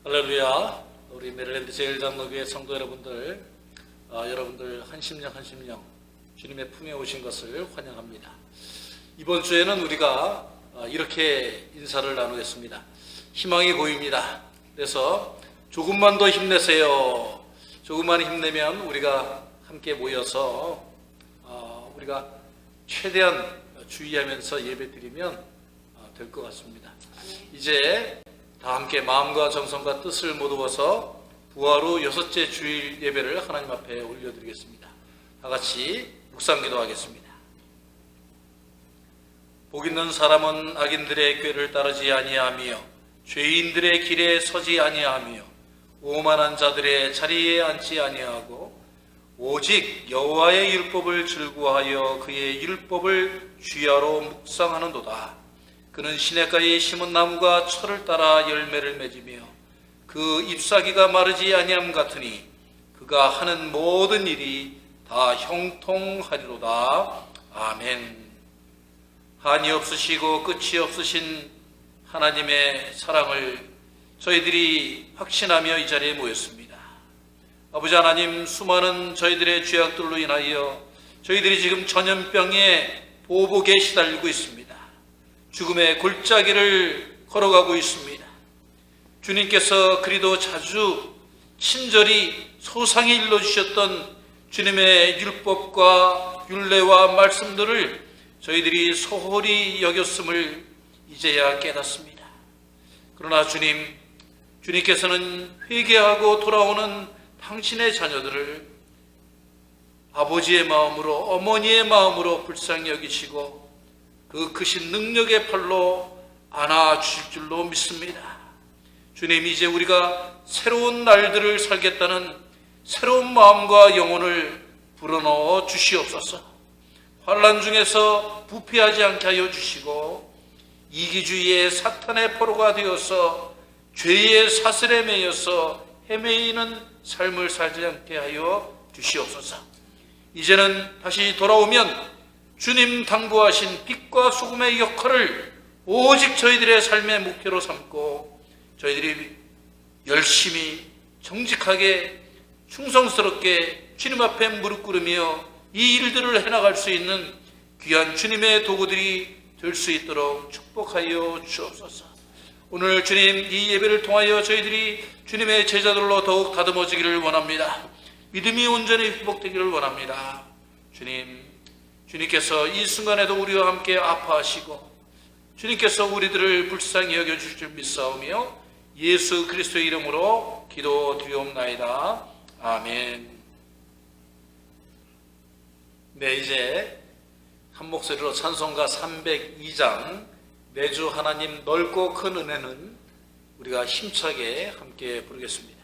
할렐루야. 우리 메릴랜드 제일장로교회 성도 여러분들, 여러분들 한심령 주님의 품에 오신 것을 환영합니다. 이번 주에는 우리가 이렇게 인사를 나누겠습니다. 희망이 보입니다. 그래서 조금만 더 힘내세요. 조금만 힘내면 우리가 함께 모여서 우리가 최대한 주의하면서 예배드리면 될 것 같습니다. 이제 다 함께 마음과 정성과 뜻을 모두어서 부활 후 6째 주일 예배를 하나님 앞에 올려드리겠습니다. 다 같이 묵상기도 하겠습니다. 복 있는 사람은 악인들의 꾀를 따르지 아니하며 죄인들의 길에 서지 아니하며 오만한 자들의 자리에 앉지 아니하고 오직 여호와의 율법을 즐거워하여 그의 율법을 주야로 묵상하는도다. 그는 시냇가에 심은 나무가 철을 따라 열매를 맺으며 그 잎사귀가 마르지 아니함 같으니 그가 하는 모든 일이 다 형통하리로다. 아멘. 한이 없으시고 끝이 없으신 하나님의 사랑을 저희들이 확신하며 이 자리에 모였습니다. 아버지 하나님, 수많은 저희들의 죄악들로 인하여 저희들이 지금 전염병의 보복에 시달리고 있습니다. 죽음의 골짜기를 걸어가고 있습니다. 주님께서 그리도 자주 친절히 소상히 일러주셨던 주님의 율법과 율례와 말씀들을 저희들이 소홀히 여겼음을 이제야 깨닫습니다. 그러나 주님께서는 회개하고 돌아오는 당신의 자녀들을 아버지의 마음으로, 어머니의 마음으로 불쌍히 여기시고 그 크신 능력의 팔로 안아주실 줄로 믿습니다. 주님, 이제 우리가 새로운 날들을 살겠다는 새로운 마음과 영혼을 불어넣어 주시옵소서. 환난 중에서 부패하지 않게 하여 주시고 이기주의의 사탄의 포로가 되어서 죄의 사슬에 매여서 헤매이는 삶을 살지 않게 하여 주시옵소서. 이제는 다시 돌아오면 주님 당부하신 빛과 소금의 역할을 오직 저희들의 삶의 목표로 삼고 저희들이 열심히 정직하게 충성스럽게 주님 앞에 무릎 꿇으며 이 일들을 해나갈 수 있는 귀한 주님의 도구들이 될 수 있도록 축복하여 주옵소서. 오늘 주님, 이 예배를 통하여 저희들이 주님의 제자들로 더욱 다듬어지기를 원합니다. 믿음이 온전히 회복되기를 원합니다. 주님께서 이 순간에도 우리와 함께 아파하시고 주님께서 우리들을 불쌍히 여겨주실 줄 믿사오며 예수 그리스도의 이름으로 기도드리옵나이다. 아멘. 네, 이제 한 목소리로 찬송가 302장 내주 하나님 넓고 큰 은혜는 우리가 힘차게 함께 부르겠습니다.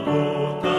보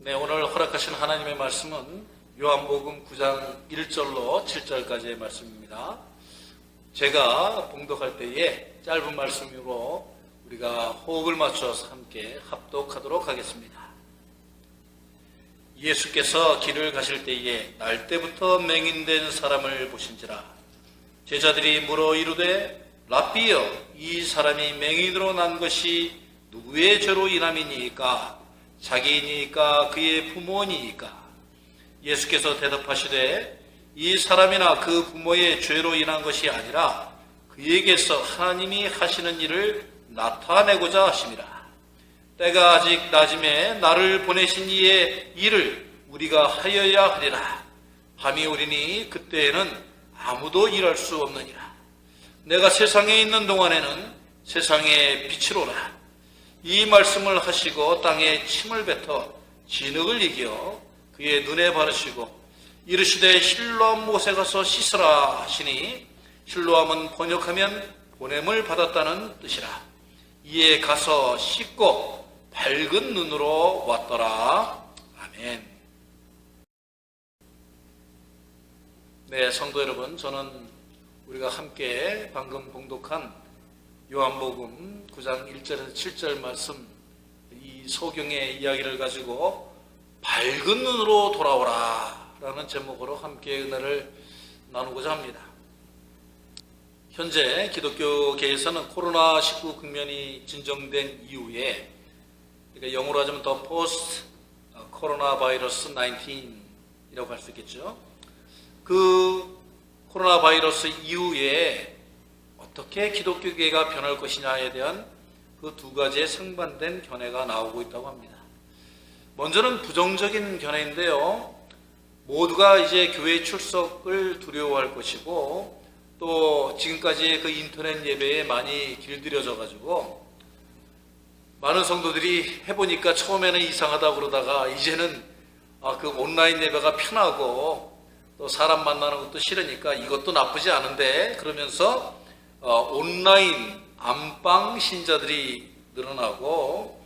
네, 오늘 허락하신 하나님의 말씀은 요한복음 9장 1절로 7절까지의 말씀입니다. 제가 봉독할 때에 짧은 말씀으로 우리가 호흡을 맞춰서 함께 합독하도록 하겠습니다. 예수께서 길을 가실 때에 날 때부터 맹인된 사람을 보신지라. 제자들이 물어 이르되 랍비여, 이 사람이 맹인으로 난 것이 누구의 죄로 인함이니이까? 자기이니까 그의 부모니이까? 예수께서 대답하시되 이 사람이나 그 부모의 죄로 인한 것이 아니라 그에게서 하나님이 하시는 일을 나타내고자 하심이라. 때가 아직 낮음에 나를 보내신 이의 일을 우리가 하여야 하리라. 밤이 오리니 그때에는 아무도 일할 수 없느니라. 내가 세상에 있는 동안에는 세상의 빛이로라. 이 말씀을 하시고 땅에 침을 뱉어 진흙을 이겨 그의 눈에 바르시고 이르시되 실로암 못에 가서 씻으라 하시니, 실로암은 번역하면 보냄을 받았다는 뜻이라. 이에 가서 씻고 밝은 눈으로 왔더라. 아멘. 네, 성도 여러분, 저는 우리가 함께 방금 봉독한 요한복음 9장 1절에서 7절 말씀, 이 소경의 이야기를 가지고 밝은 눈으로 돌아오라 라는 제목으로 함께 은혜를 나누고자 합니다. 현재 기독교계에서는 코로나19 국면이 진정된 이후에, 그러니까 영어로 하자면 더 포스트 코로나 바이러스 19이라고 할 수 있겠죠. 그 코로나 바이러스 이후에 어떻게 기독교계가 변할 것이냐에 대한 그 두 가지의 상반된 견해가 나오고 있다고 합니다. 먼저는 부정적인 견해인데요. 모두가 이제 교회 출석을 두려워할 것이고, 또 지금까지의 그 인터넷 예배에 많이 길들여져 가지고 많은 성도들이 해보니까 처음에는 이상하다고 그러다가 이제는 그 온라인 예배가 편하고 또 사람 만나는 것도 싫으니까 이것도 나쁘지 않은데, 그러면서 온라인 안방 신자들이 늘어나고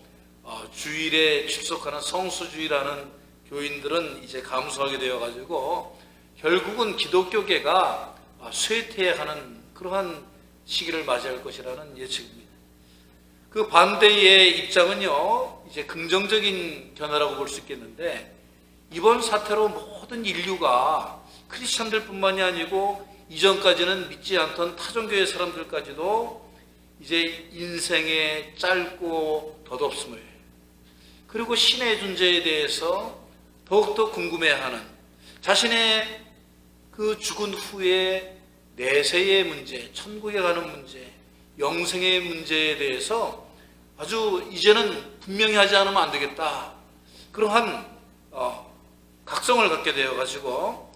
주일에 출석하는 성수주의라는 교인들은 이제 감소하게 되어가지고 결국은 기독교계가 쇠퇴하는 그러한 시기를 맞이할 것이라는 예측입니다. 그 반대의 입장은요, 이제 긍정적인 견해라고 볼 수 있겠는데, 이번 사태로 모든 인류가 크리스천들 뿐만이 아니고 이전까지는 믿지 않던 타종교의 사람들까지도 이제 인생의 짧고 덧없음을, 그리고 신의 존재에 대해서 더욱더 궁금해하는, 자신의 그 죽은 후에 내세의 문제, 천국에 가는 문제, 영생의 문제에 대해서 아주 이제는 분명히 하지 않으면 안 되겠다, 그러한 각성을 갖게 되어가지고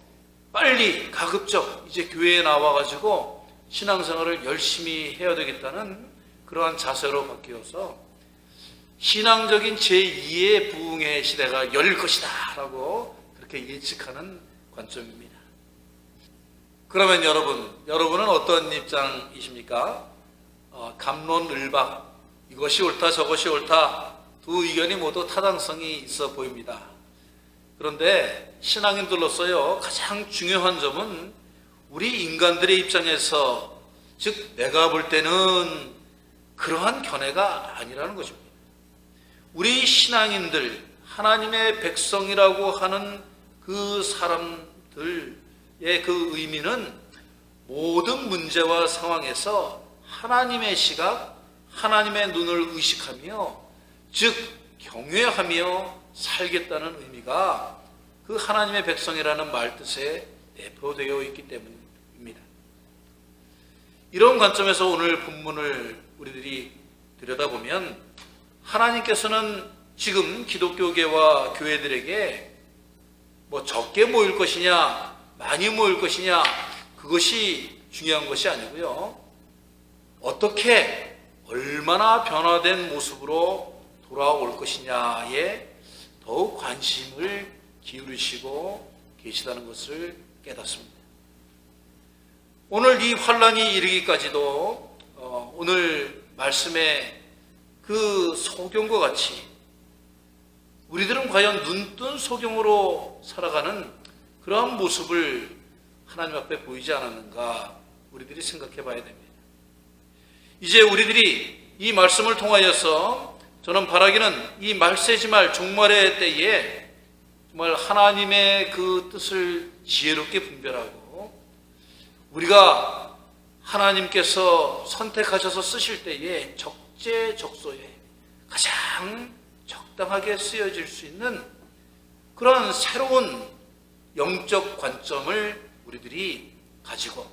빨리 가급적 이제 교회에 나와가지고 신앙생활을 열심히 해야 되겠다는 그러한 자세로 바뀌어서 신앙적인 제2의 부흥의 시대가 열릴 것이다 라고 그렇게 예측하는 관점입니다. 그러면 여러분은 어떤 입장이십니까? 갑론을박, 이것이 옳다 저것이 옳다, 두 의견이 모두 타당성이 있어 보입니다. 그런데 신앙인들로서요, 가장 중요한 점은 우리 인간들의 입장에서, 즉 내가 볼 때는 그러한 견해가 아니라는 것입니다. 우리 신앙인들, 하나님의 백성이라고 하는 그 사람들의 그 의미는 모든 문제와 상황에서 하나님의 시각, 하나님의 눈을 의식하며, 즉 경외하며 살겠다는 의미가 그 하나님의 백성이라는 말뜻에 내포되어 있기 때문입니다. 이런 관점에서 오늘 본문을 우리들이 들여다보면, 하나님께서는 지금 기독교계와 교회들에게 뭐 적게 모일 것이냐 많이 모일 것이냐, 그것이 중요한 것이 아니고요, 어떻게 얼마나 변화된 모습으로 돌아올 것이냐에 더욱 관심을 기울이시고 계시다는 것을 깨닫습니다. 오늘 이 환란이 이르기까지도 오늘 말씀의 그 소경과 같이 우리들은 과연 눈뜬 소경으로 살아가는 그러한 모습을 하나님 앞에 보이지 않았는가 우리들이 생각해 봐야 됩니다. 이제 우리들이 이 말씀을 통하여서 저는 바라기는 이 말세지말 종말의 때에 정말 하나님의 그 뜻을 지혜롭게 분별하고 우리가 하나님께서 선택하셔서 쓰실 때에 적재적소에 가장 적당하게 쓰여질 수 있는 그런 새로운 영적 관점을 우리들이 가지고,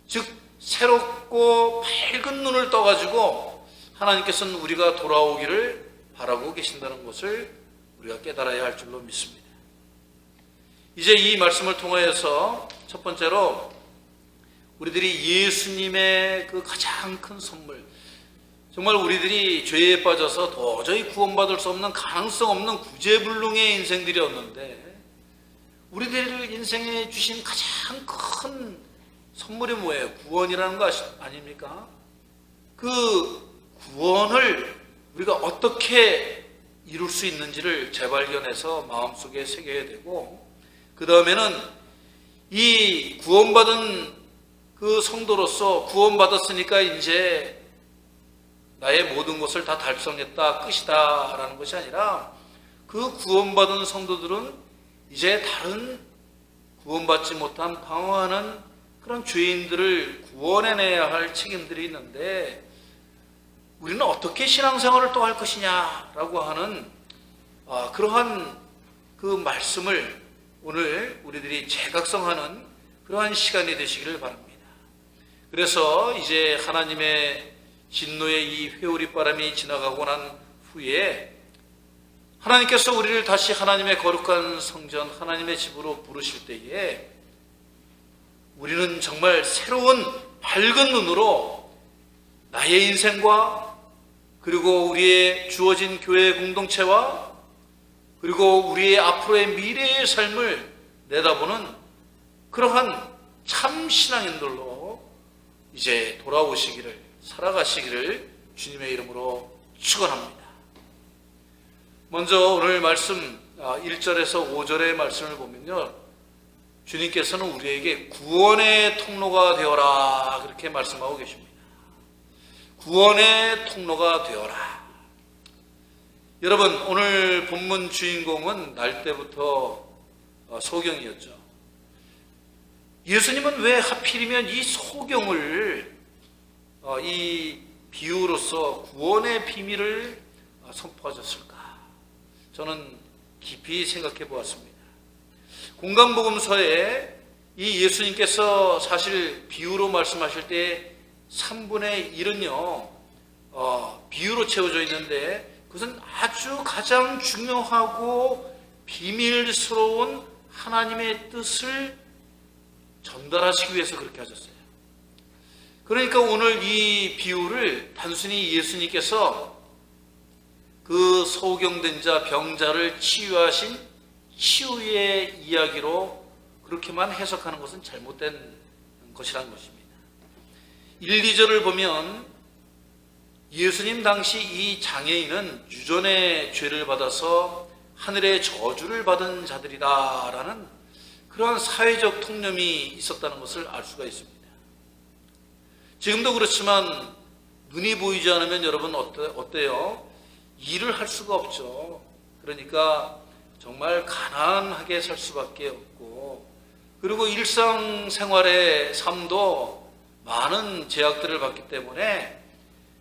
즉 새롭고 밝은 눈을 떠가지고 하나님께서는 우리가 돌아오기를 바라고 계신다는 것을 우리가 깨달아야 할 줄로 믿습니다. 이제 이 말씀을 통하여서 첫 번째로 우리들이 예수님의 그 가장 큰 선물, 정말 우리들이 죄에 빠져서 도저히 구원받을 수 없는 가능성 없는 구제불능의 인생들이었는데 우리들 인생에 주신 가장 큰 선물이 뭐예요? 구원이라는 거 아닙니까? 그 구원을 우리가 어떻게 이룰 수 있는지를 재발견해서 마음속에 새겨야 되고, 그 다음에는 이 구원받은 그 성도로서 구원받았으니까 이제 나의 모든 것을 다 달성했다, 끝이다 라는 것이 아니라 그 구원받은 성도들은 이제 다른 구원받지 못한 방황하는 그런 죄인들을 구원해내야 할 책임들이 있는데 우리는 어떻게 신앙생활을 또 할 것이냐라고 하는 그러한 그 말씀을 오늘 우리들이 재각성하는 그러한 시간이 되시기를 바랍니다. 그래서 이제 하나님의 진노의 이 회오리 바람이 지나가고 난 후에 하나님께서 우리를 다시 하나님의 거룩한 성전, 하나님의 집으로 부르실 때에 우리는 정말 새로운 밝은 눈으로 나의 인생과 그리고 우리의 주어진 교회 공동체와 그리고 우리의 앞으로의 미래의 삶을 내다보는 그러한 참 신앙인들로 이제 돌아오시기를, 살아가시기를 주님의 이름으로 축원합니다. 먼저 오늘 말씀 1절에서 5절의 말씀을 보면요, 주님께서는 우리에게 구원의 통로가 되어라 그렇게 말씀하고 계십니다. 구원의 통로가 되어라. 여러분, 오늘 본문 주인공은 날 때부터 소경이었죠. 예수님은 왜 하필이면 이 소경을 이 비유로서 구원의 비밀을 선포하셨을까? 저는 깊이 생각해 보았습니다. 공강복음서에 이 예수님께서 사실 비유로 말씀하실 때 3분의 1은요 비유로 채워져 있는데 그것은 아주 가장 중요하고 비밀스러운 하나님의 뜻을 전달하시기 위해서 그렇게 하셨어요. 그러니까 오늘 이 비유를 단순히 예수님께서 그 소경된 자, 병자를 치유하신 치유의 이야기로 그렇게만 해석하는 것은 잘못된 것이라는 것입니다. 1, 2절을 보면 예수님 당시 이 장애인은 유전의 죄를 받아서 하늘의 저주를 받은 자들이다 라는 그러한 사회적 통념이 있었다는 것을 알 수가 있습니다. 지금도 그렇지만 눈이 보이지 않으면 여러분 어때요? 일을 할 수가 없죠. 그러니까 정말 가난하게 살 수밖에 없고, 그리고 일상생활의 삶도 많은 제약들을 받기 때문에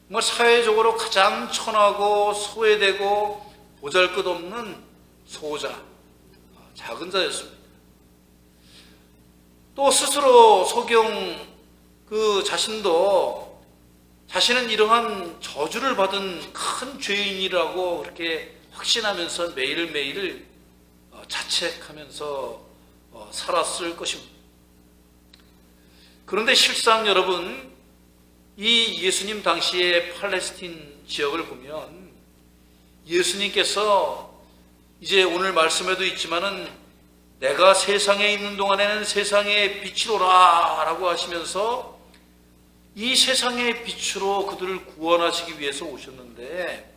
정말 사회적으로 가장 천하고 소외되고 보잘것없는 소자, 작은 자였습니다. 또 스스로 소경 그 자신도 자신은 이러한 저주를 받은 큰 죄인이라고 그렇게 확신하면서 매일매일 자책하면서 살았을 것입니다. 그런데 실상 여러분, 이 예수님 당시의 팔레스틴 지역을 보면 예수님께서 이제 오늘 말씀에도 있지만은 내가 세상에 있는 동안에는 세상의 빛이로라 라고 하시면서 이 세상의 빛으로 그들을 구원하시기 위해서 오셨는데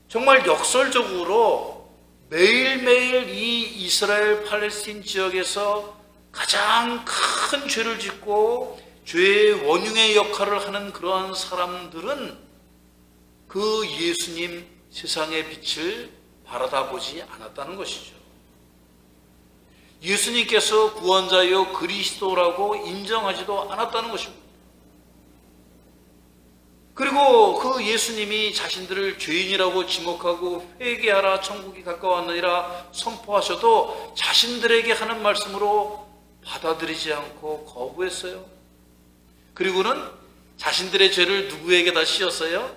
정말 역설적으로 매일매일 이 이스라엘 팔레스틴 지역에서 가장 큰 죄를 짓고 죄의 원흉의 역할을 하는 그러한 사람들은 그 예수님 세상의 빛을 바라다 보지 않았다는 것이죠. 예수님께서 구원자요 그리스도라고 인정하지도 않았다는 것입니다. 그리고 그 예수님이 자신들을 죄인이라고 지목하고 회개하라 천국이 가까웠느니라 선포하셔도 자신들에게 하는 말씀으로 받아들이지 않고 거부했어요. 그리고는 자신들의 죄를 누구에게다 씌웠어요?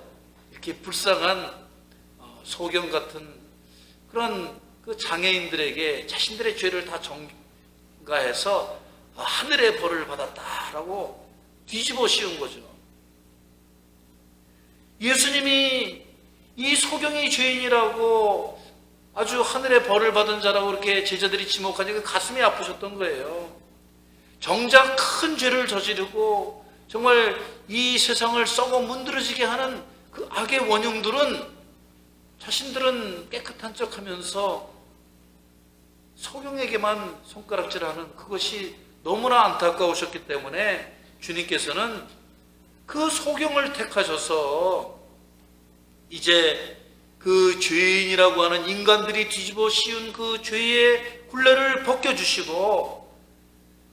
이렇게 불쌍한 소경 같은 그런 그 장애인들에게 자신들의 죄를 다 전가해서 하늘의 벌을 받았다라고 뒤집어 씌운 거죠. 예수님이 이 소경이 죄인이라고 아주 하늘의 벌을 받은 자라고 그렇게 제자들이 지목하니까 가슴이 아프셨던 거예요. 정작 큰 죄를 저지르고 정말 이 세상을 썩어 문드러지게 하는 그 악의 원흉들은 자신들은 깨끗한 척하면서 소경에게만 손가락질하는 그것이 너무나 안타까우셨기 때문에 주님께서는 그 소경을 택하셔서 이제 그 죄인이라고 하는 인간들이 뒤집어 씌운 그 죄의 굴레를 벗겨주시고,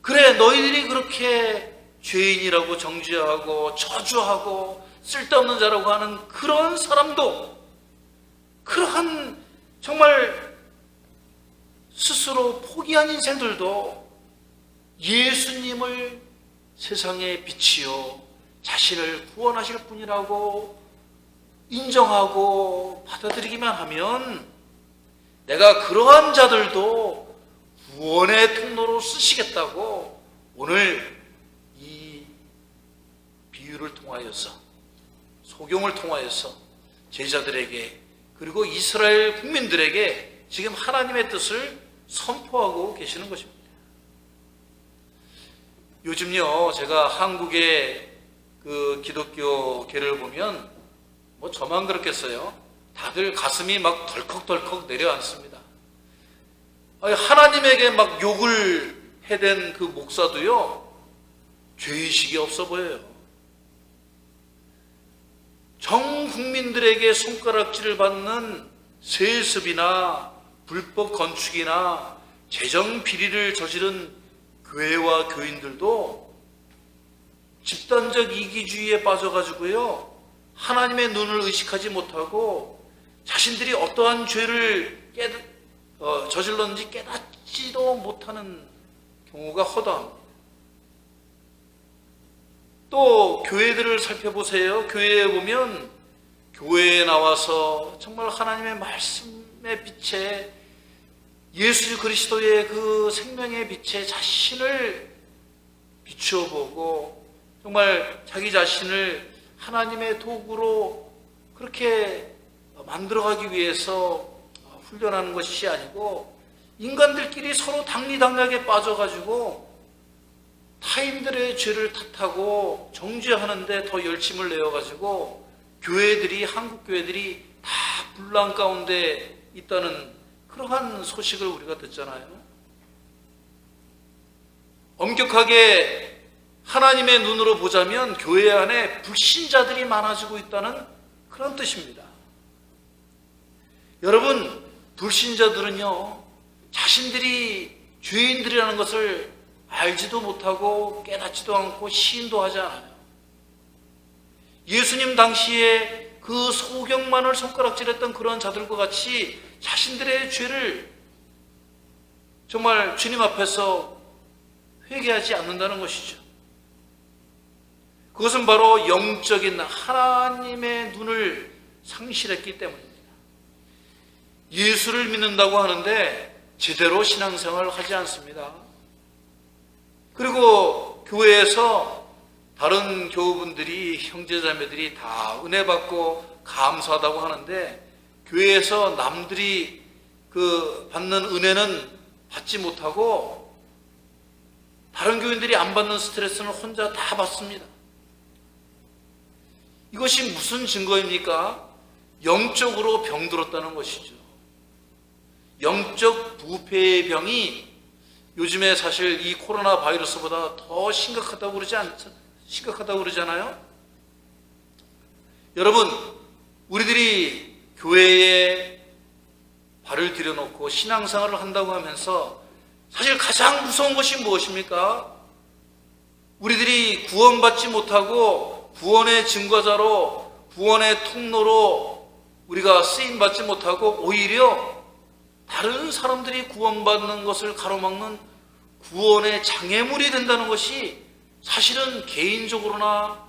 그래 너희들이 그렇게 죄인이라고 정죄하고 저주하고 쓸데없는 자라고 하는 그런 사람도, 그러한 정말 스스로 포기한 인생들도 예수님을 세상의 빛이요 자신을 구원하실 분이라고 인정하고 받아들이기만 하면 내가 그러한 자들도 구원의 통로로 쓰시겠다고 오늘 이 비유를 통하여서, 소경을 통하여서 제자들에게 그리고 이스라엘 국민들에게 지금 하나님의 뜻을 선포하고 계시는 것입니다. 요즘요 제가 한국의 그 기독교계를 보면 뭐 저만 그렇겠어요? 다들 가슴이 막 덜컥덜컥 내려앉습니다. 하나님에게 막 욕을 해댄 그 목사도요 죄의식이 없어 보여요. 전 국민들에게 손가락질을 받는 세습이나 불법 건축이나 재정 비리를 저지른 교회와 교인들도 집단적 이기주의에 빠져가지고요 하나님의 눈을 의식하지 못하고 자신들이 어떠한 죄를 저질렀는지 깨닫지도 못하는 경우가 허다합니다. 또 교회들을 살펴보세요. 교회에 보면 교회에 나와서 정말 하나님의 말씀의 빛에, 예수 그리스도의 그 생명의 빛에 자신을 비추어 보고 정말 자기 자신을 하나님의 도구로 그렇게 만들어가기 위해서 훈련하는 것이 아니고 인간들끼리 서로 당리당략에 빠져가지고 타인들의 죄를 탓하고 정죄하는데 더 열심을 내어가지고 교회들이, 한국 교회들이 다 분란 가운데 있다는 그러한 소식을 우리가 듣잖아요. 엄격하게 하나님의 눈으로 보자면 교회 안에 불신자들이 많아지고 있다는 그런 뜻입니다. 여러분, 불신자들은요 자신들이 죄인들이라는 것을 알지도 못하고 깨닫지도 않고 시인도 하지 않아요. 예수님 당시에 그 소경만을 손가락질했던 그런 자들과 같이 자신들의 죄를 정말 주님 앞에서 회개하지 않는다는 것이죠. 그것은 바로 영적인 하나님의 눈을 상실했기 때문입니다. 예수를 믿는다고 하는데 제대로 신앙생활을 하지 않습니다. 그리고 교회에서 다른 교우분들이, 형제자매들이 다 은혜 받고 감사하다고 하는데 교회에서 남들이 그 받는 은혜는 받지 못하고 다른 교인들이 안 받는 스트레스는 혼자 다 받습니다. 이것이 무슨 증거입니까? 영적으로 병들었다는 것이죠. 영적 부패의 병이 요즘에 사실 이 코로나 바이러스보다 더 심각하다고 그러잖아요. 여러분, 우리들이 교회에 발을 들여놓고 신앙생활을 한다고 하면서 사실 가장 무서운 것이 무엇입니까? 우리들이 구원받지 못하고 구원의 증거자로, 구원의 통로로 우리가 쓰임받지 못하고 오히려 다른 사람들이 구원받는 것을 가로막는 구원의 장애물이 된다는 것이 사실은 개인적으로나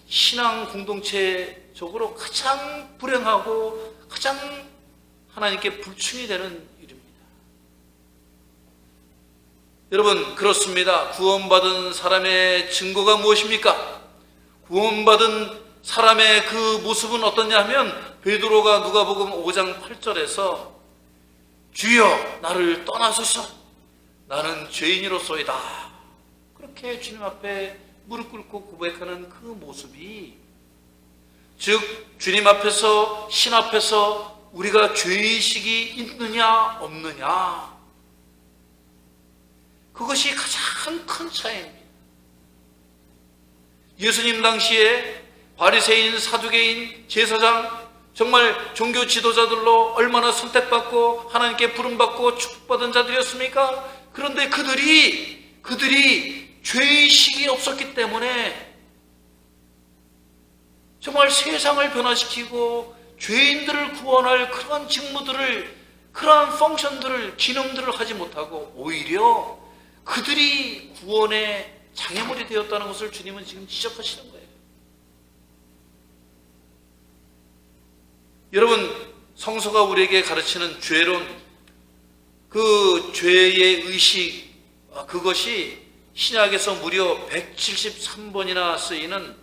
신앙 공동체적으로 가장 불행하고 가장 하나님께 불충이 되는 일입니다. 여러분, 그렇습니다. 구원받은 사람의 증거가 무엇입니까? 구원받은 사람의 그 모습은 어떠냐 하면 베드로가 누가복음 5장 8절에서 주여 나를 떠나소서 나는 죄인이로소이다, 그렇게 주님 앞에 무릎 꿇고 고백하는 그 모습이, 즉 주님 앞에서, 신 앞에서 우리가 죄의식이 있느냐 없느냐, 그것이 가장 큰 차이입니다. 예수님 당시에 바리새인, 사두개인, 제사장, 정말 종교 지도자들로 얼마나 선택받고 하나님께 부름받고 축복받은 자들이었습니까? 그런데 그들이 죄의식이 없었기 때문에 정말 세상을 변화시키고 죄인들을 구원할 그러한 직무들을, 그러한 펑션들을, 기능들을 하지 못하고 오히려 그들이 구원의 장애물이 되었다는 것을 주님은 지금 지적하시는 거예요. 여러분, 성서가 우리에게 가르치는 죄론, 그 죄의 의식, 그것이 신약에서 무려 173번이나 쓰이는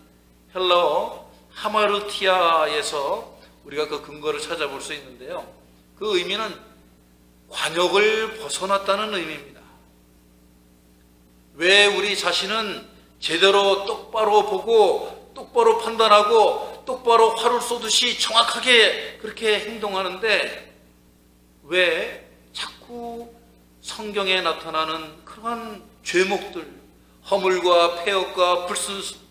헬라어 하마르티아에서 우리가 그 근거를 찾아볼 수 있는데요. 그 의미는 관역을 벗어났다는 의미입니다. 왜 우리 자신은 제대로 똑바로 보고 똑바로 판단하고 똑바로 활을 쏘듯이 정확하게 그렇게 행동하는데 왜 자꾸 성경에 나타나는 그러한 죄목들, 허물과 폐역과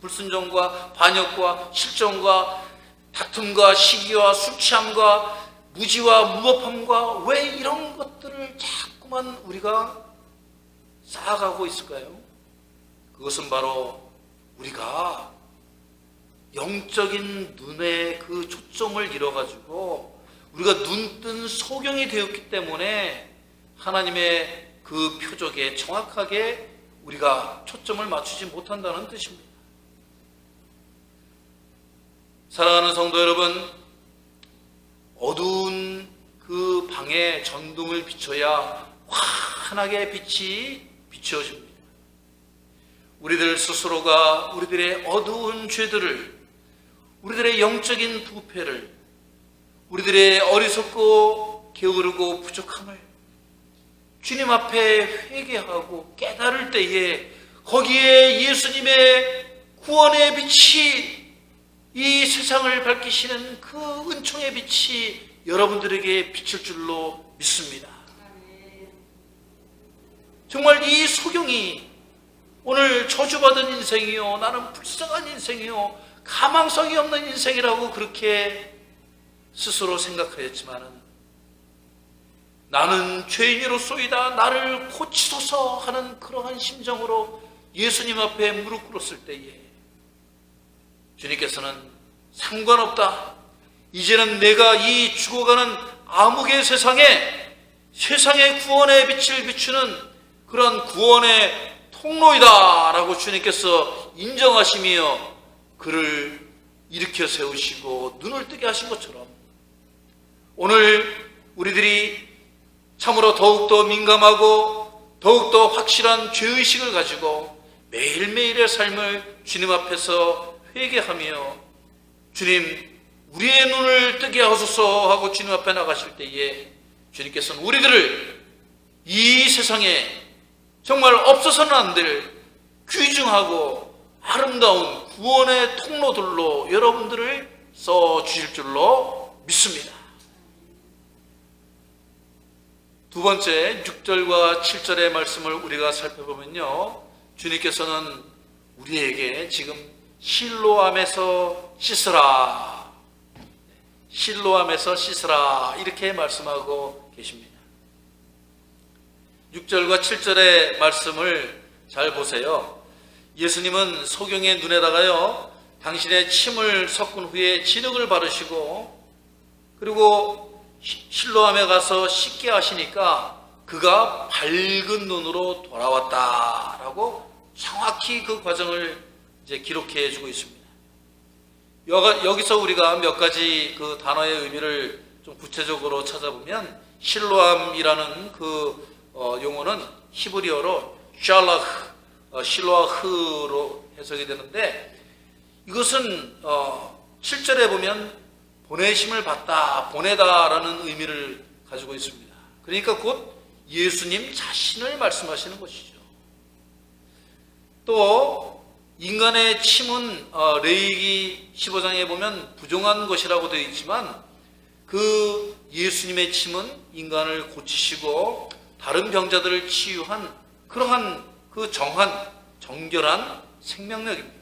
불순종과 반역과 실정과 다툼과 시기와 술 취함과 무지와 무법함과 왜 이런 것들을 자꾸만 우리가 쌓아가고 있을까요? 그것은 바로 우리가 영적인 눈의 그 초점을 잃어가지고 우리가 눈뜬 소경이 되었기 때문에 하나님의 그 표적에 정확하게 우리가 초점을 맞추지 못한다는 뜻입니다. 사랑하는 성도 여러분, 어두운 그 방에 전등을 비춰야 환하게 빛이 비추어집니다. 우리들 스스로가 우리들의 어두운 죄들을, 우리들의 영적인 부패를, 우리들의 어리석고 게으르고 부족함을 주님 앞에 회개하고 깨달을 때에 거기에 예수님의 구원의 빛이, 이 세상을 밝히시는 그 은총의 빛이 여러분들에게 비칠 줄로 믿습니다. 정말 이 소경이 오늘 저주받은 인생이요, 나는 불쌍한 인생이요, 가망성이 없는 인생이라고 그렇게 스스로 생각하였지만은 나는 죄인으로소이다, 나를 고치소서 하는 그러한 심정으로 예수님 앞에 무릎 꿇었을 때에 주님께서는 상관없다, 이제는 내가 이 죽어가는 암흑의 세상의 구원의 빛을 비추는 그런 구원의 통로이다 라고 주님께서 인정하시며 그를 일으켜 세우시고 눈을 뜨게 하신 것처럼 오늘 우리들이 참으로 더욱더 민감하고 더욱더 확실한 죄의식을 가지고 매일매일의 삶을 주님 앞에서 회개하며 주님 우리의 눈을 뜨게 하소서 하고 주님 앞에 나가실 때에 주님께서는 우리들을 이 세상에 정말 없어서는 안 될 귀중하고 아름다운 구원의 통로들로 여러분들을 써주실 줄로 믿습니다. 두 번째 6절과 7절의 말씀을 우리가 살펴보면요, 주님께서는 우리에게 지금 실로암에서 씻으라, 실로암에서 씻으라 이렇게 말씀하고 계십니다. 6절과 7절의 말씀을 잘 보세요. 예수님은 소경의 눈에다가요, 당신의 침을 섞은 후에 진흙을 바르시고, 그리고 실로암에 가서 씻게 하시니까 그가 밝은 눈으로 돌아왔다라고 정확히 그 과정을 이제 기록해 주고 있습니다. 여기서 우리가 몇 가지 그 단어의 의미를 좀 구체적으로 찾아보면, 실로암이라는 그 용어는 히브리어로 실로아흐로 해석이 되는데, 이것은 7절에 보면 보내심을 받다, 보내다라는 의미를 가지고 있습니다. 그러니까 곧 예수님 자신을 말씀하시는 것이죠. 또 인간의 침은 레위기 15장에 보면 부정한 것이라고 되어 있지만, 그 예수님의 침은 인간을 고치시고 다른 병자들을 치유한 그러한 그 정결한 생명력입니다.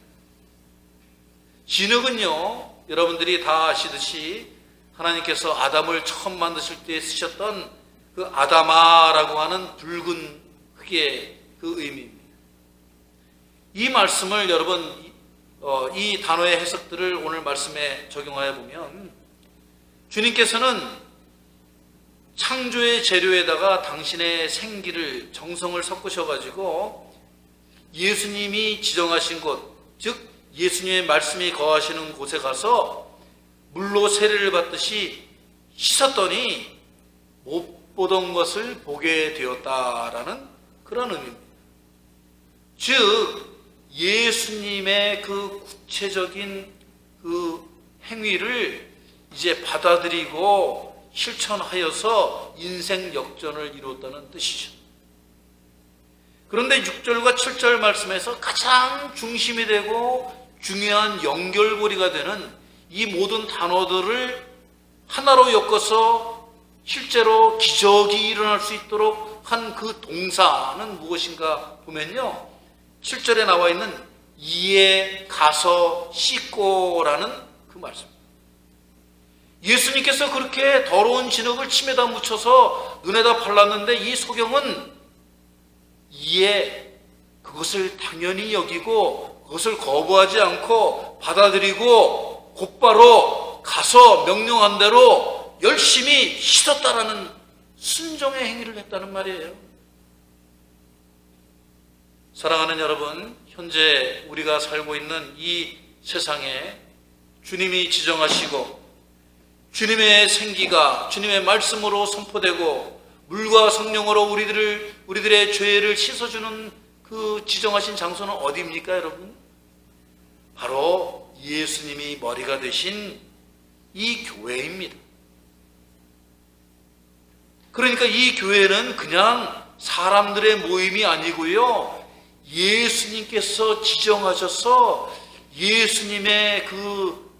진흙은요, 여러분들이 다 아시듯이 하나님께서 아담을 처음 만드실 때 쓰셨던 그 아담아라고 하는 붉은 흙의 그 의미입니다. 이 말씀을 여러분, 이 단어의 해석들을 오늘 말씀에 적용하여 보면, 주님께서는 창조의 재료에다가 당신의 생기를, 정성을 섞으셔가지고 예수님이 지정하신 곳, 즉 예수님의 말씀이 거하시는 곳에 가서 물로 세례를 받듯이 씻었더니 못 보던 것을 보게 되었다라는 그런 의미입니다. 즉 예수님의 그 구체적인 그 행위를 이제 받아들이고 실천하여서 인생 역전을 이루었다는 뜻이죠. 그런데 6절과 7절 말씀에서 가장 중심이 되고 중요한 연결고리가 되는 이 모든 단어들을 하나로 엮어서 실제로 기적이 일어날 수 있도록 한 그 동사는 무엇인가 보면요, 7절에 나와 있는 이에 가서 씻고라는 그 말씀. 예수님께서 그렇게 더러운 진흙을 침에다 묻혀서 눈에다 발랐는데, 이 소경은 이에 그것을 당연히 여기고 그것을 거부하지 않고 받아들이고 곧바로 가서 명령한 대로 열심히 씻었다라는 순종의 행위를 했다는 말이에요. 사랑하는 여러분, 현재 우리가 살고 있는 이 세상에 주님이 지정하시고 주님의 생기가 주님의 말씀으로 선포되고 물과 성령으로 우리들의 죄를 씻어주는 그 지정하신 장소는 어디입니까, 여러분? 바로 예수님이 머리가 되신 이 교회입니다. 그러니까 이 교회는 그냥 사람들의 모임이 아니고요, 예수님께서 지정하셔서 예수님의 그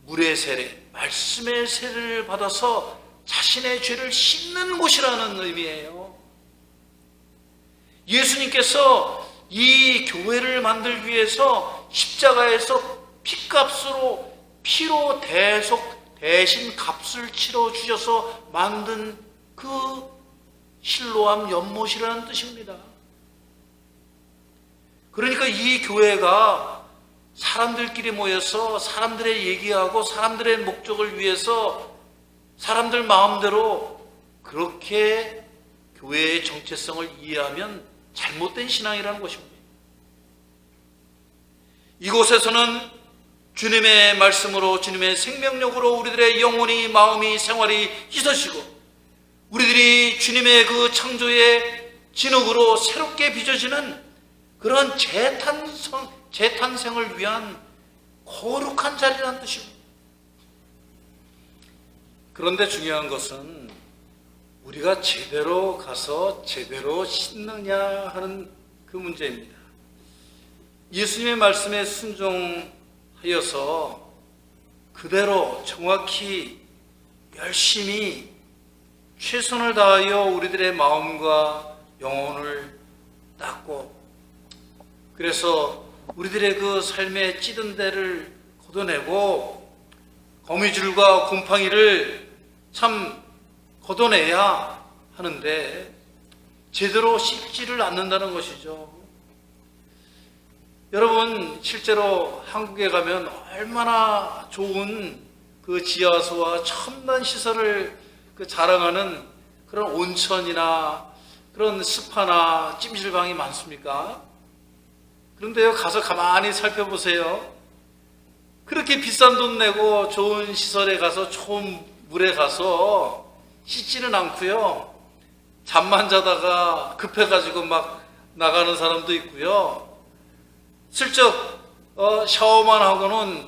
물의 세례, 말씀의 세례를 받아서 자신의 죄를 씻는 곳이라는 의미예요. 예수님께서 이 교회를 만들기 위해서 십자가에서 피로 대신 값을 치러 주셔서 만든 그 실로암 연못이라는 뜻입니다. 그러니까 이 교회가 사람들끼리 모여서 사람들의 얘기하고 사람들의 목적을 위해서 사람들 마음대로 그렇게 교회의 정체성을 이해하면 잘못된 신앙이라는 것입니다. 이곳에서는 주님의 말씀으로 주님의 생명력으로 우리들의 영혼이, 마음이, 생활이 씻어지고 우리들이 주님의 그 창조의 진흙으로 새롭게 빚어지는 그런 재탄생을 위한 거룩한 자리라는 뜻입니다. 그런데 중요한 것은 우리가 제대로 가서 제대로 씻느냐 하는 그 문제입니다. 예수님의 말씀에 순종하여서 그대로 정확히 열심히 최선을 다하여 우리들의 마음과 영혼을 닦고, 그래서 우리들의 그 삶의 찌든 데를 걷어내고 거미줄과 곰팡이를 참 걷어내야 하는데 제대로 씻지를 않는다는 것이죠. 여러분, 실제로 한국에 가면 얼마나 좋은 그 지하수와 첨단 시설을 자랑하는 그런 온천이나 그런 스파나 찜질방이 많습니까? 그런데요, 가서 가만히 살펴보세요. 그렇게 비싼 돈 내고 좋은 시설에 가서 좋은 물에 가서 씻지는 않고요. 잠만 자다가 급해가지고 막 나가는 사람도 있고요. 슬쩍 샤워만 하고는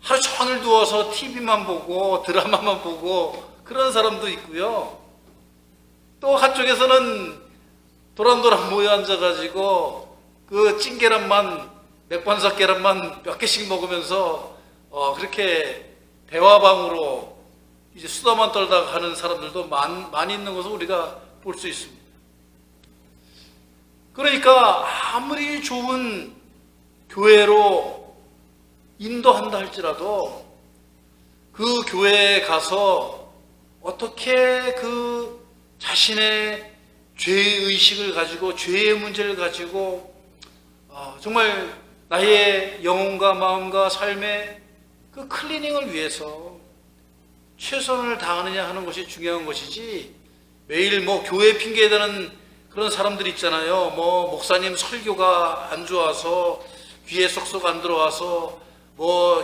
하루 종일 누워서 TV만 보고 드라마만 보고 그런 사람도 있고요. 또 한쪽에서는 도란도란 모여 앉아가지고 그 찐계란만, 맥반석 계란만 몇 개씩 먹으면서 그렇게 대화방으로 이제 수다만 떨다가 가는 사람들도 많이 있는 것을 우리가 볼 수 있습니다. 그러니까 아무리 좋은 교회로 인도한다 할지라도 그 교회에 가서 어떻게 그 자신의 죄의식을 가지고 죄의 문제를 가지고 정말 나의 영혼과 마음과 삶의 그 클리닝을 위해서 최선을 다하느냐 하는 것이 중요한 것이지, 매일 교회 핑계대는 그런 사람들 있잖아요. 목사님 설교가 안 좋아서 귀에 쏙쏙 안 들어와서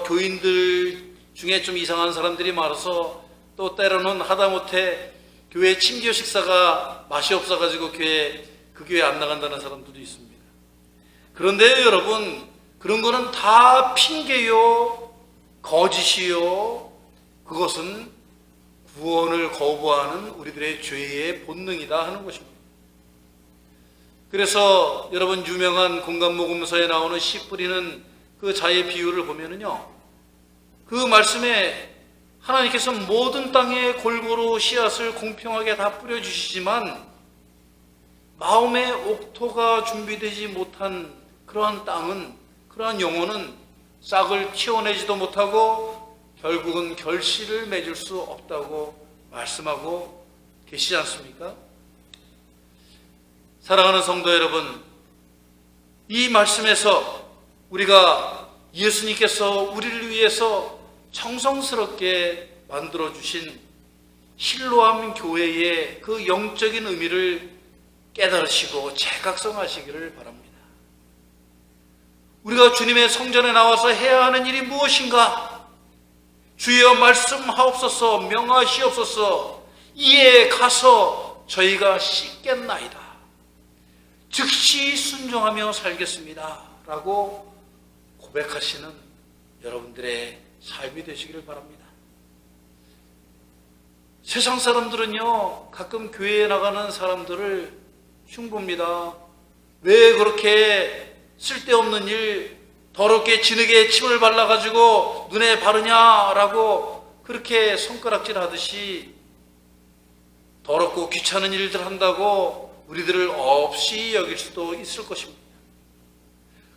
교인들 중에 좀 이상한 사람들이 많아서 또 때로는 하다못해 교회 친교 식사가 맛이 없어가지고 그 교회 안 나간다는 사람들도 있습니다. 그런데 여러분, 그런 거는 다 핑계요, 거짓이요. 그것은 구원을 거부하는 우리들의 죄의 본능이다 하는 것입니다. 그래서 여러분, 유명한 공감모금서에 나오는 씨 뿌리는 그 자의 비유를 보면은요, 그 말씀에 하나님께서 모든 땅에 골고루 씨앗을 공평하게 다 뿌려주시지만 마음의 옥토가 준비되지 못한 그러한 땅은, 그러한 영혼은 싹을 틔워내지도 못하고 결국은 결실을 맺을 수 없다고 말씀하고 계시지 않습니까? 사랑하는 성도 여러분, 이 말씀에서 우리가 예수님께서 우리를 위해서 정성스럽게 만들어주신 실로암 교회의 그 영적인 의미를 깨달으시고 재각성하시기를 바랍니다. 우리가 주님의 성전에 나와서 해야 하는 일이 무엇인가? 주여 말씀하옵소서, 명하시옵소서. 이에 가서 저희가 씻겠나이다. 즉시 순종하며 살겠습니다 라고 고백하시는 여러분들의 삶이 되시기를 바랍니다. 세상 사람들은요, 가끔 교회에 나가는 사람들을 흉봅니다. 왜 그렇게 쓸데없는 일, 더럽게 진흙에 침을 발라가지고 눈에 바르냐라고 그렇게 손가락질 하듯이 더럽고 귀찮은 일들 한다고 우리들을 없이 여길 수도 있을 것입니다.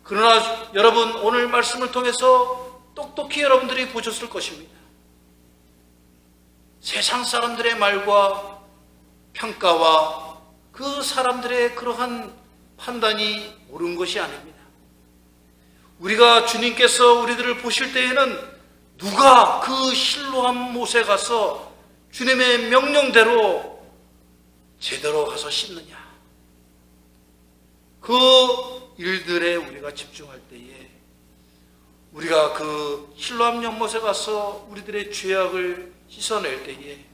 그러나 여러분, 오늘 말씀을 통해서 똑똑히 여러분들이 보셨을 것입니다. 세상 사람들의 말과 평가와 그 사람들의 그러한 판단이 옳은 것이 아닙니다. 우리가 주님께서 우리들을 보실 때에는 누가 그 실로암 못에 가서 주님의 명령대로 제대로 가서 씻느냐, 그 일들에 우리가 집중할 때에 우리가 그 실로암 연못에 가서 우리들의 죄악을 씻어낼 때에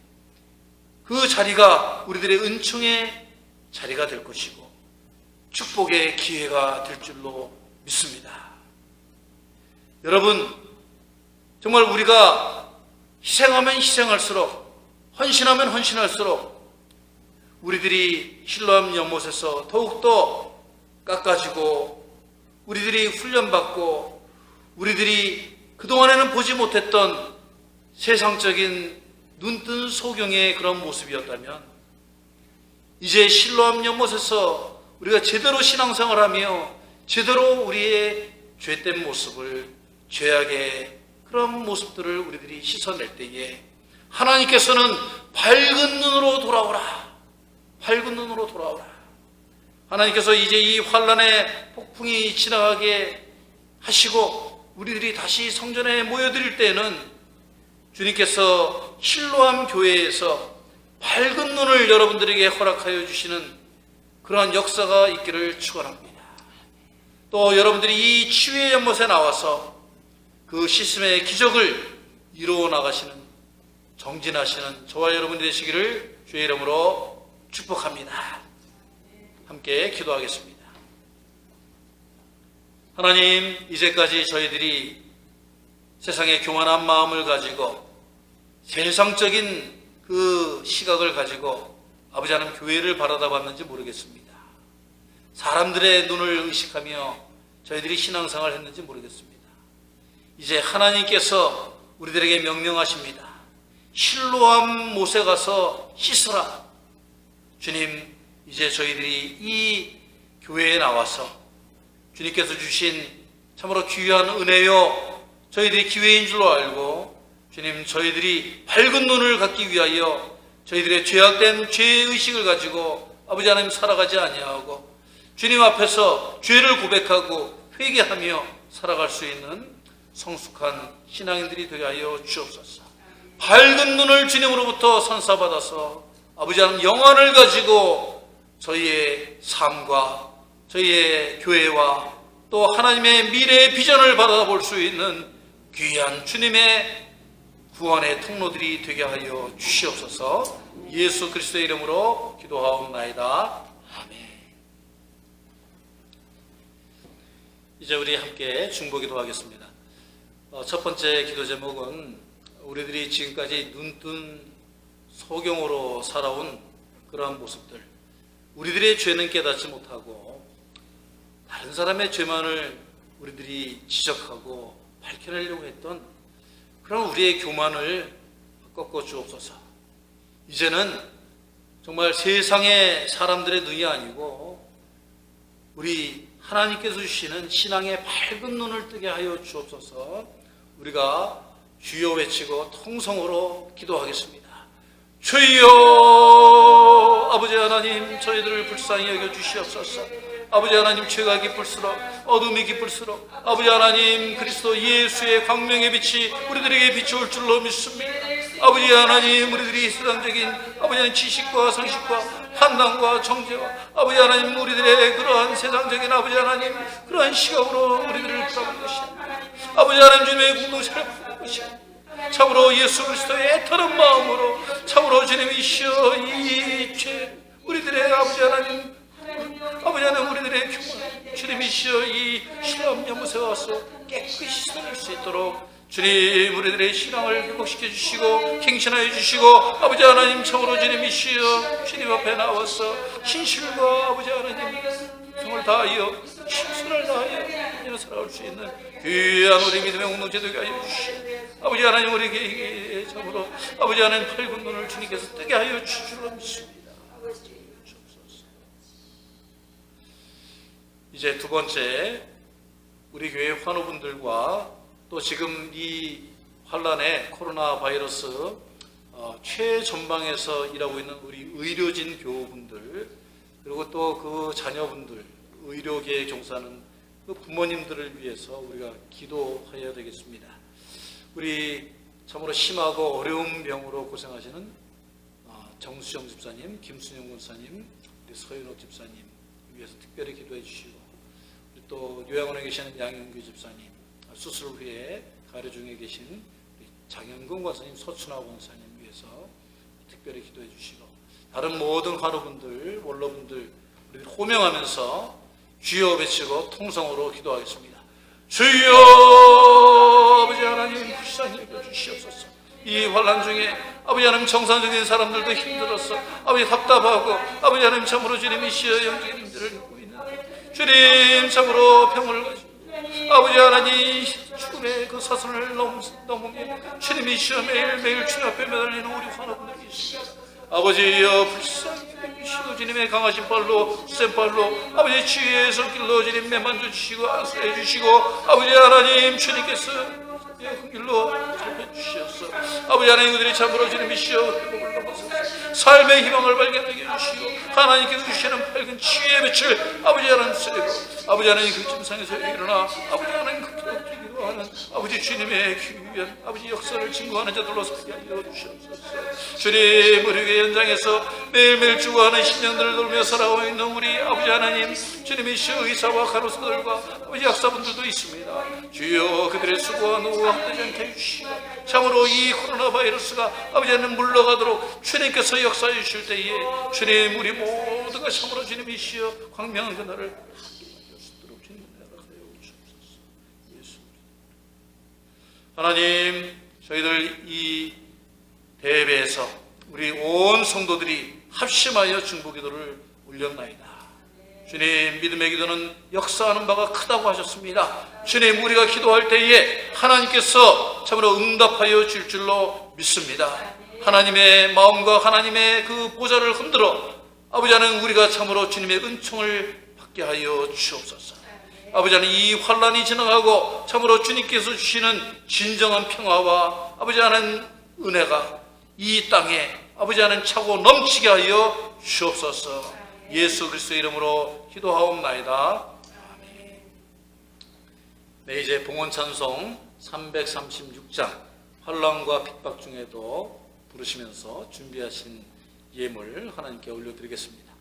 그 자리가 우리들의 은총의 자리가 될 것이고 축복의 기회가 될 줄로 믿습니다. 여러분, 정말 우리가 희생하면 희생할수록, 헌신하면 헌신할수록 우리들이 실로암 연못에서 더욱더 깎아지고 우리들이 훈련받고 우리들이 그동안에는 보지 못했던 세상적인 눈뜬 소경의 그런 모습이었다면 이제 실로암 연못에서 우리가 제대로 신앙생활하며 제대로 우리의 죄된 모습을, 죄악의 그런 모습들을 우리들이 씻어낼 때에 하나님께서는 밝은 눈으로 돌아오라, 밝은 눈으로 돌아오라. 하나님께서 이제 이 환난의 폭풍이 지나가게 하시고 우리들이 다시 성전에 모여드릴 때에는 주님께서 실로암 교회에서 밝은 눈을 여러분들에게 허락하여 주시는 그러한 역사가 있기를 축원합니다. 또 여러분들이 이 치유의 연못에 나와서 그 씻음의 기적을 이루어 나가시는, 정진하시는 저와 여러분이 되시기를 주의 이름으로 축복합니다. 함께 기도하겠습니다. 하나님, 이제까지 저희들이 세상의 교만한 마음을 가지고 세상적인 그 시각을 가지고 아버지 하나님 교회를 바라다 봤는지 모르겠습니다. 사람들의 눈을 의식하며 저희들이 신앙생활을 했는지 모르겠습니다. 이제 하나님께서 우리들에게 명령하십니다. 실로암 못에 가서 씻어라. 주님, 이제 저희들이 이 교회에 나와서 주님께서 주신 참으로 귀한 은혜요, 저희들이 기회인 줄로 알고 주님, 저희들이 밝은 눈을 갖기 위하여 저희들의 죄악된 죄의식을 가지고 아버지 하나님 살아가지 아니하고 주님 앞에서 죄를 고백하고 회개하며 살아갈 수 있는 성숙한 신앙인들이 되게 하여 주옵소서. 밝은 눈을 주님으로부터 선사받아서 아버지 하나님 영안을 가지고 저희의 삶과 저희의 교회와 또 하나님의 미래의 비전을 바라볼 수 있는 귀한 주님의 구원의 통로들이 되게 하여 주시옵소서. 예수 그리스도의 이름으로 기도하옵나이다. 아멘. 이제 우리 함께 중보기도 하겠습니다. 첫 번째 기도 제목은 우리들이 지금까지 눈뜬 소경으로 살아온 그러한 모습들, 우리들의 죄는 깨닫지 못하고 다른 사람의 죄만을 우리들이 지적하고 밝혀내려고 했던 그런 우리의 교만을 꺾어 주옵소서. 이제는 정말 세상의 사람들의 눈이 아니고 우리 하나님께서 주시는 신앙의 밝은 눈을 뜨게 하여 주옵소서. 우리가 주여 외치고 통성으로 기도하겠습니다. 주여, 아버지 하나님, 저희들을 불쌍히 여겨 주시옵소서. 아버지 하나님, 죄가 깊을수록 어둠이 깊을수록 아버지 하나님 그리스도 예수의 광명의 빛이 우리들에게 비추올 줄로 믿습니다. 아버지 하나님, 우리들이 세상적인 아버지 하나님 지식과 상식과 판단과 정죄와 아버지 하나님 우리들의 그러한 세상적인 아버지 하나님 그러한 시각으로 우리들을 바라보는 것입니다. 아버지 하나님, 주님의 공동체를 바라보는 것입니다. 참으로 예수 그리스도의 애타는 마음으로 참으로 주님이시여 이 죄 우리들의 아버지 하나님 우리들의 교만 주님이시여 이 실로암 연못에 와서 깨끗이 씻어낼 수 있도록 주님 우리들의 신앙을 회복시켜 주시고 갱신하여 주시고 아버지 하나님 참으로 주님이시여 주님 앞에 나와서 신실과 아버지 하나님 성을 다하여 신선을 다하여 살아갈 수 있는 귀한 우리 믿음의 공동체 되게 하여 주시고 아버지 하나님 우리에게 참으로 아버지 하나님 밝은 눈을 주님께서 뜨게 하여 주시리라 믿습니다. 이제 두 번째, 우리 교회 환우분들과 또 지금 이 환란의 코로나 바이러스 최전방에서 일하고 있는 우리 의료진 교우분들 그리고 또 그 자녀분들 의료계에 종사하는 그 부모님들을 위해서 우리가 기도해야 되겠습니다. 우리 참으로 심하고 어려운 병으로 고생하시는 정수정 집사님, 김순영 권사님, 우리 서윤옥 집사님 위해서 특별히 기도해 주시고 또 요양원에 계시는 양영규 집사님, 수술 후에 가려 중에 계신 장현근 권사님, 서춘하 권사님 위해서 특별히 기도해 주시고 다른 모든 환우분들, 원로분들 우리 호명하면서 주여 외치고 통성으로 기도하겠습니다. 주여, 아버지 하나님 불쌍히 여겨주시옵소서. 이 환난 중에 아버지 하나님 정상적인 사람들도 힘들었어. 아버지 답답하고 아버지 하나님 참으로 주님이시여 영적인 힘들을 겪고 있는 주님 참으로 병을 가지고 아버지 하나님 주님의 그 사선을 넘으며 주님이시여 매일매일 주님 앞에 매달리는 우리 환우분들이 있습니다. 아버지여 불쌍히 여기시고 주님의 강하신 발로 센 발로 아버지 지혜에서 길러 주님 매만져 주시고 안수해 주시고 아버지 하나님 주님께서 일로 살펴주시옵소서. 아버지 하나님 그들이 참으로 주님이시여 회복을 넘어서서 삶의 희망을 발견하게 해주시고 하나님께서 주시는 밝은 지혜의 빛을 아버지 하나님 쓰리고 아버지 하나님 그 침상에서 일어나 아버지 하나님 그 기도하는 아버지 주님의 귀한 아버지 역사를 증거하는 자들로 살게 하여 주시옵소서. 주님 우리 교회 현장에서 매일매일 주고하는 신령들을 돌며 살아오고 있는 우리 아버지 하나님 주님이시여 의사와 간호사들과 아버지 약사분들도 있습니다. 주여 그들의 수고와 노고가 헛되지 않게 해주시고 참으로 이 코로나 바이러스가 아버지 하나님 물러가도록 주님께서 역사해 주실 때에 주님 우리 모두가 참으로 주님이시여 광명한 그날을 함께 맞을 수 있도록 주님 허락하여 주옵소서. 예수 하나님 저희들 이 대회에서 우리 온 성도들이 합심하여 중보기도를 올렸나이다. 주님 믿음의 기도는 역사하는 바가 크다고 하셨습니다. 주님 우리가 기도할 때에 하나님께서 참으로 응답하여 줄 줄로 믿습니다. 하나님의 마음과 하나님의 그 보좌를 흔들어 아버지 하나님 우리가 참으로 주님의 은총을 받게 하여 주옵소서. 아버지 하나님 이 환란이 지나가고 참으로 주님께서 주시는 진정한 평화와 아버지 하나님 은혜가 이 땅에 아버지 하나님 차고 넘치게 하여 주옵소서. 예수 그리스도의 이름으로 기도하옵나이다. 아멘. 네, 이제 봉헌 찬송 336장 환난과 핍박 중에도 부르시면서 준비하신 예물 하나님께 올려드리겠습니다.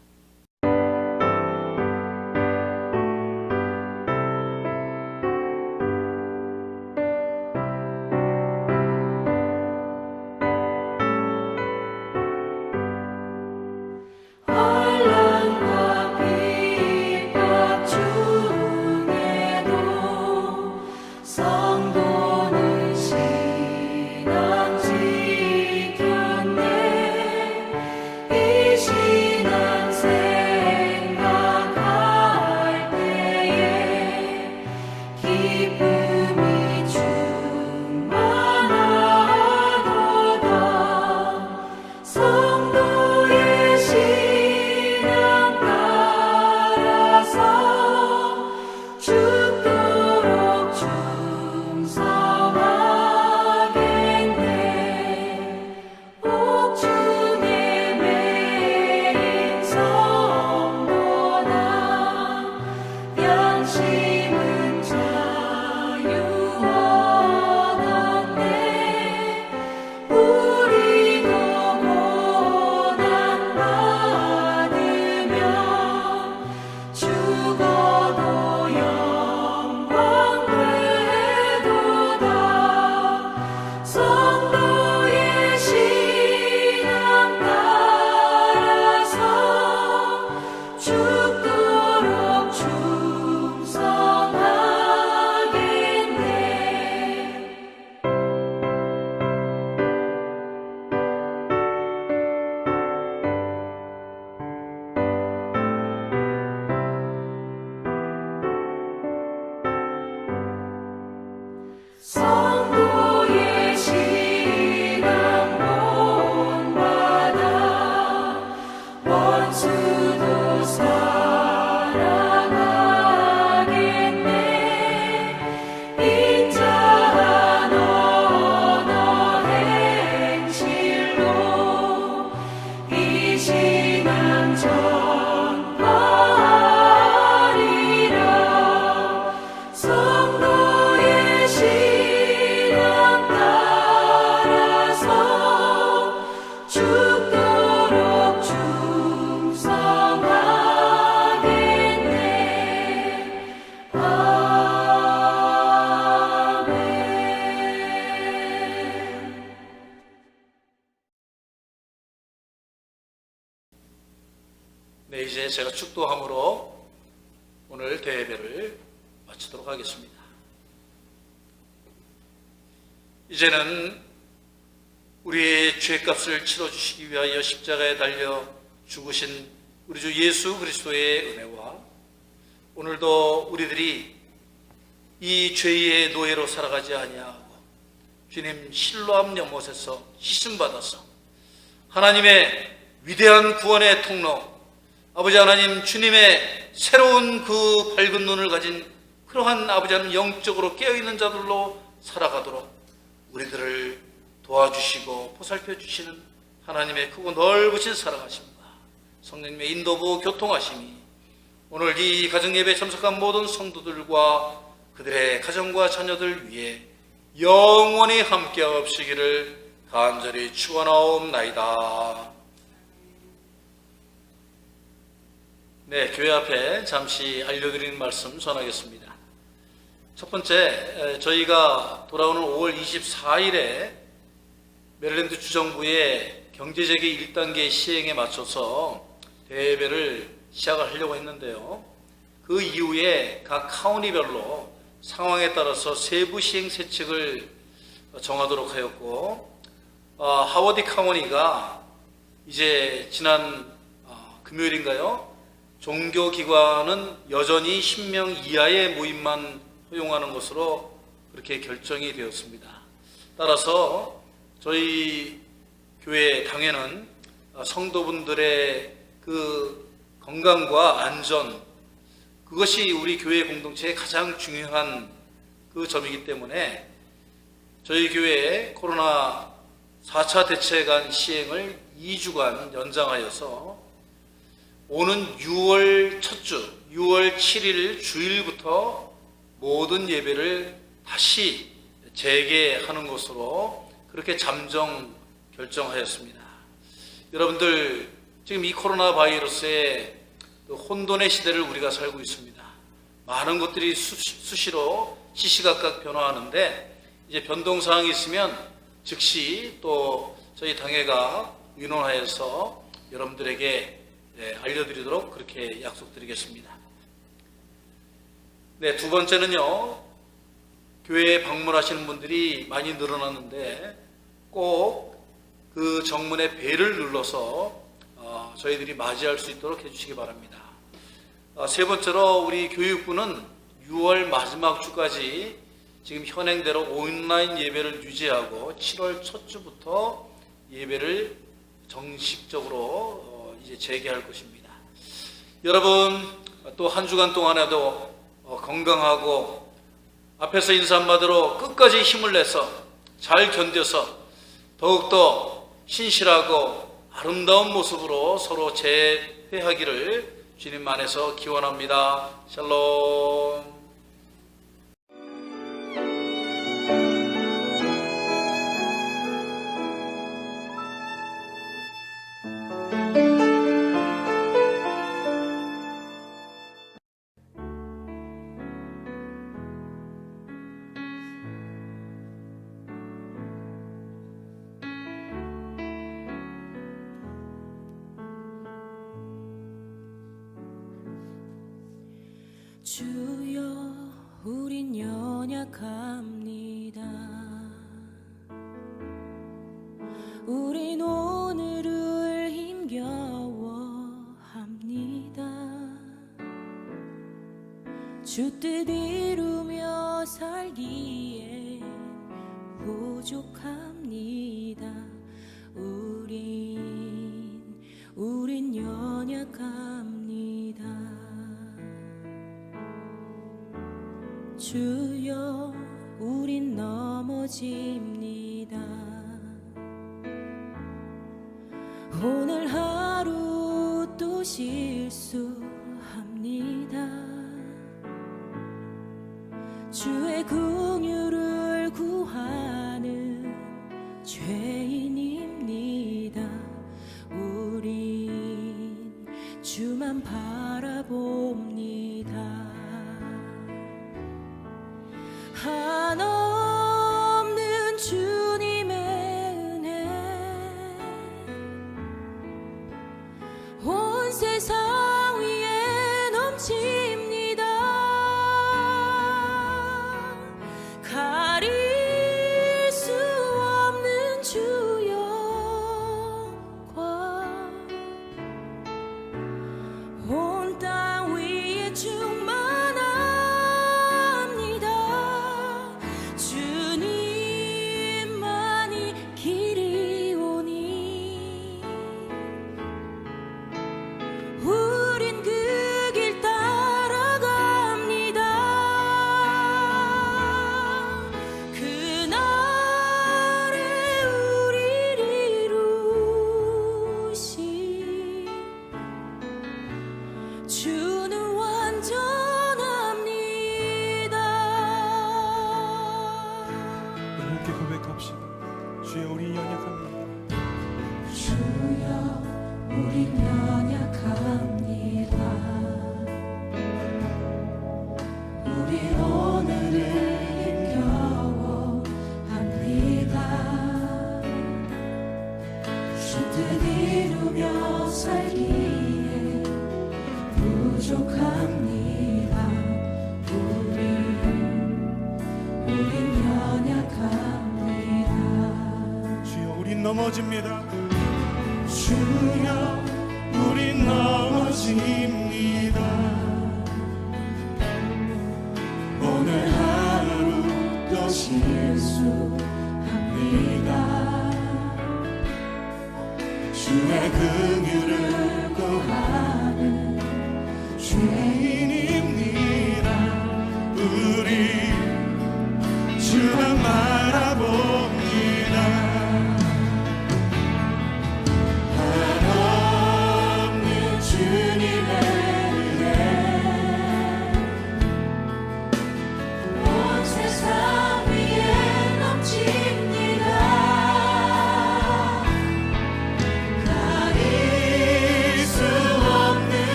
네, 이제 제가 축도함으로 오늘 대예배를 마치도록 하겠습니다. 이제는 우리의 죄값을 치러주시기 위하여 십자가에 달려 죽으신 우리 주 예수 그리스도의 은혜와 오늘도 우리들이 이 죄의 노예로 살아가지 아니하고 주님 실로암 연못에서 씻음받아서 하나님의 위대한 구원의 통로, 아버지 하나님 주님의 새로운 그 밝은 눈을 가진 그러한 아버지 하나님 영적으로 깨어있는 자들로 살아가도록 우리들을 도와주시고 보살펴 주시는 하나님의 크고 넓으신 사랑하심과 성령님의 인도부 교통하심이 오늘 이 가정예배에 참석한 모든 성도들과 그들의 가정과 자녀들 위해 영원히 함께하옵시기를 간절히 축원하옵나이다. 네, 교회 앞에 잠시 알려드리는 말씀 전하겠습니다. 첫 번째, 저희가 돌아오는 5월 24일에 메릴랜드 주정부의 경제재개 1단계 시행에 맞춰서 대회를 시작을 하려고 했는데요. 그 이후에 각 카운티별로 상황에 따라서 세부 시행 세칙을 정하도록 하였고, 하워드 카운티가 이제 지난 금요일인가요? 종교기관은 여전히 10명 이하의 모임만 허용하는 것으로 그렇게 결정이 되었습니다. 따라서 저희 교회 당회는 성도분들의 그 건강과 안전, 그것이 우리 교회 공동체의 가장 중요한 그 점이기 때문에 저희 교회의 코로나 4차 대책안 시행을 2주간 연장하여서 오는 6월 첫 주, 6월 7일 주일부터 모든 예배를 다시 재개하는 것으로 그렇게 잠정 결정하였습니다. 여러분들, 지금 이 코로나 바이러스의 혼돈의 시대를 우리가 살고 있습니다. 많은 것들이 수시로 시시각각 변화하는데 이제 변동사항이 있으면 즉시 또 저희 당회가 의논하여서 여러분들에게 알려드리도록 그렇게 약속드리겠습니다. 네, 두 번째는요, 교회에 방문하시는 분들이 많이 늘어났는데 꼭 그 정문의 벨을 눌러서 저희들이 맞이할 수 있도록 해주시기 바랍니다. 세 번째로 우리 교육부는 6월 마지막 주까지 지금 현행대로 온라인 예배를 유지하고 7월 첫 주부터 예배를 정식적으로 이제 재개할 것입니다. 여러분, 또 한 주간 동안에도 건강하고 앞에서 인사 한마디로 끝까지 힘을 내서 잘 견뎌서 더욱더 신실하고 아름다운 모습으로 서로 재회하기를 주님 안에서 기원합니다. 샬롬. 주여, 우린 연약합니다. 우린 오늘을 힘겨워합니다. 주 뜻 이루며 살기에 부족합니다. 우린 연약합니다. 주여, 우린 넘어집니다. 오늘 하루 또 실수합니다. 주의 긍휼을 구하는 죄인입니다. 우린 주만 바라봅니다. 한없는 주님의 은혜 온 세상 위에 넘칩니다. 가릴 수 없는 주 영광 온 땅 위에 충만합니다. 우린 연약합니다. 우린 오늘을 힘겨워합니다. 주 뜻 이루며 살기에 부족합니다. 우린 연약합니다. 주여 우린 넘어집니다. 주여 우린 넘어집니다. 오늘 하루 또 실수합니다. 주의 긍휼을 구하는 죄인입니다. 우리 주만 바라보며